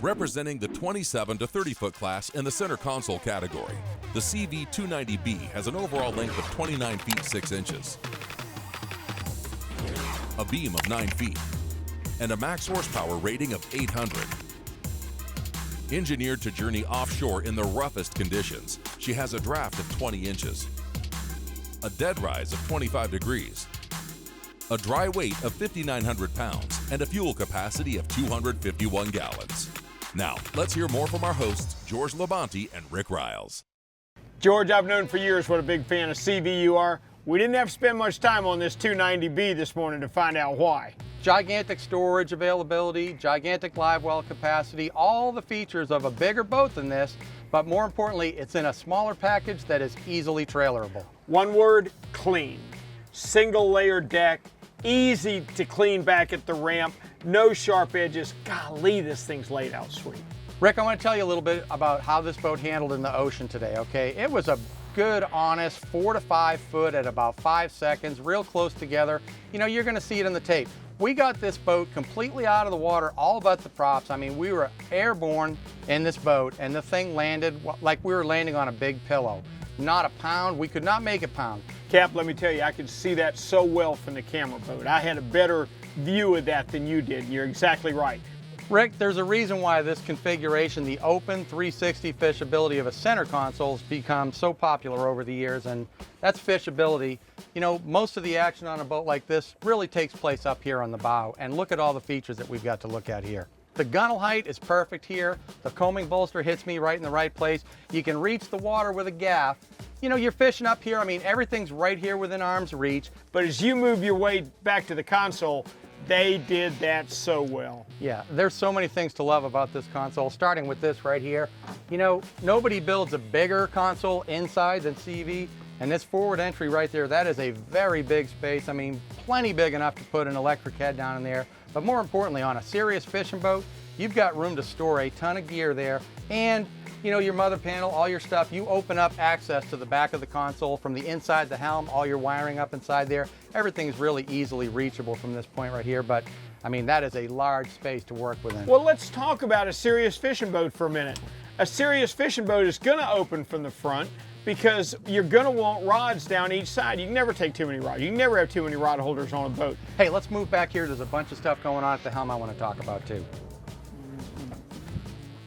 Representing the 27 to 30 foot class in the center console category, the SeaVee 290B has an overall length of 29 feet 6 inches, a beam of 9 feet, and a max horsepower rating of 800. Engineered to journey offshore in the roughest conditions, she has a draft of 20 inches, a dead rise of 25 degrees, a dry weight of 5,900 pounds, and a fuel capacity of 251 gallons. Now, let's hear more from our hosts, George Labonte and Rick Riles. George, I've known for years what a big fan of SeaVee you are. We didn't have to spend much time on this 290B this morning to find out why. Gigantic storage availability, gigantic live well capacity, all the features of a bigger boat than this, but more importantly, it's in a smaller package that is easily trailerable. One word, clean. Single layer deck, easy to clean back at the ramp, no sharp edges. Golly, this thing's laid out sweet. Rick, I want to tell you a little bit about how this boat handled in the ocean today, okay? It was a good, honest 4 to 5 foot at about 5 seconds, real close together. You know, you're going to see it in the tape. We got this boat completely out of the water, all but the props. I mean, we were airborne in this boat, and the thing landed like we were landing on a big pillow. Not a pound. We could not make a pound. Cap, let me tell you, I could see that so well from the camera boat. I had a better view of that than you did. You're exactly right. Rick, there's a reason why this configuration, the open 360 fishability of a center console, has become so popular over the years, and that's fishability. You know, most of the action on a boat like this really takes place up here on the bow, and look at all the features that we've got to look at here. The gunnel height is perfect here. The coaming bolster hits me right in the right place. You can reach the water with a gaff. You know, you're fishing up here. I mean, everything's right here within arm's reach. But as you move your way back to the console, they did that so well. Yeah, there's so many things to love about this console, starting with this right here. You know, nobody builds a bigger console inside than SeaVee, and this forward entry right there, that is a very big space. I mean, plenty big enough to put an electric head down in there. But more importantly, on a serious fishing boat, you've got room to store a ton of gear there, and you know, your mother panel, all your stuff, you open up access to the back of the console from the inside the helm, all your wiring up inside there. Everything's really easily reachable from this point right here, but I mean, that is a large space to work within. Well, let's talk about a serious fishing boat for a minute. A serious fishing boat is gonna open from the front because you're gonna want rods down each side. You can never take too many rods. You can never have too many rod holders on a boat. Hey, let's move back here. There's a bunch of stuff going on at the helm I want to talk about too.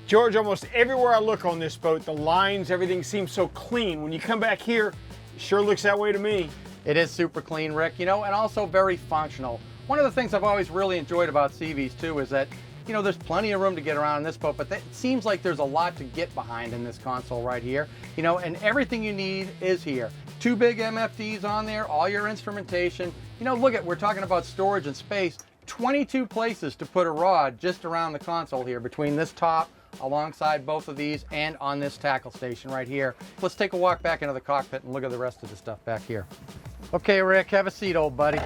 George, almost everywhere I look on this boat, the lines, everything seems so clean. When you come back here, it sure looks that way to me. It is super clean, Rick, you know, and also very functional. One of the things I've always really enjoyed about SeaVees too is that, you know, there's plenty of room to get around in this boat, but it seems like there's a lot to get behind in this console right here, you know, and everything you need is here. 2 big MFDs on there, all your instrumentation. You know, look at, we're talking about storage and space, 22 places to put a rod just around the console here between this top, alongside both of these, and on this tackle station right here. Let's take a walk back into the cockpit and look at the rest of the stuff back here. Okay, Rick, have a seat, old buddy.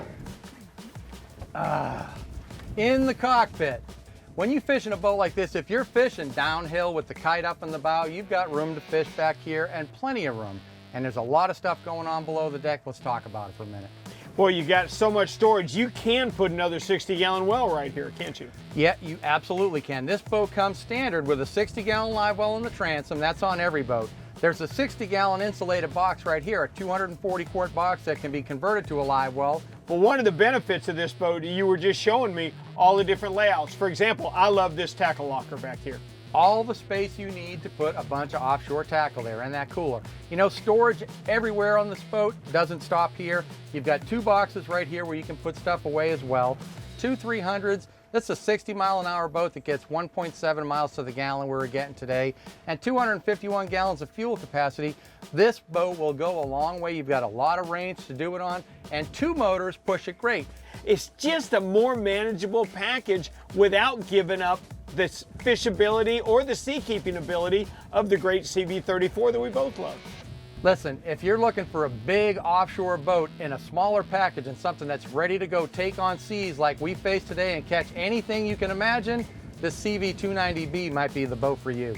In the cockpit. When you fish in a boat like this, if you're fishing downhill with the kite up in the bow, you've got room to fish back here, and plenty of room. And there's a lot of stuff going on below the deck. Let's talk about it for a minute. Boy, you got so much storage, you can put another 60-gallon well right here, can't you? Yeah, you absolutely can. This boat comes standard with a 60-gallon live well in the transom. That's on every boat. There's a 60-gallon insulated box right here, a 240-quart box that can be converted to a live well. Well, one of the benefits of this boat, you were just showing me all the different layouts. For example, I love this tackle locker back here. All the space you need to put a bunch of offshore tackle there and that cooler. You know, storage everywhere on this boat doesn't stop here. You've got 2 boxes right here where you can put stuff away as well. 2 300s. This is a 60-mile-an-hour boat that gets 1.7 miles to the gallon we're getting today, and 251 gallons of fuel capacity. This boat will go a long way. You've got a lot of range to do it on, and 2 motors push it great. It's just a more manageable package without giving up the fishability or the sea-keeping ability of the great SeaVee 34 that we both love. Listen, if you're looking for a big offshore boat in a smaller package and something that's ready to go take on seas like we face today and catch anything you can imagine, this SeaVee 290B might be the boat for you.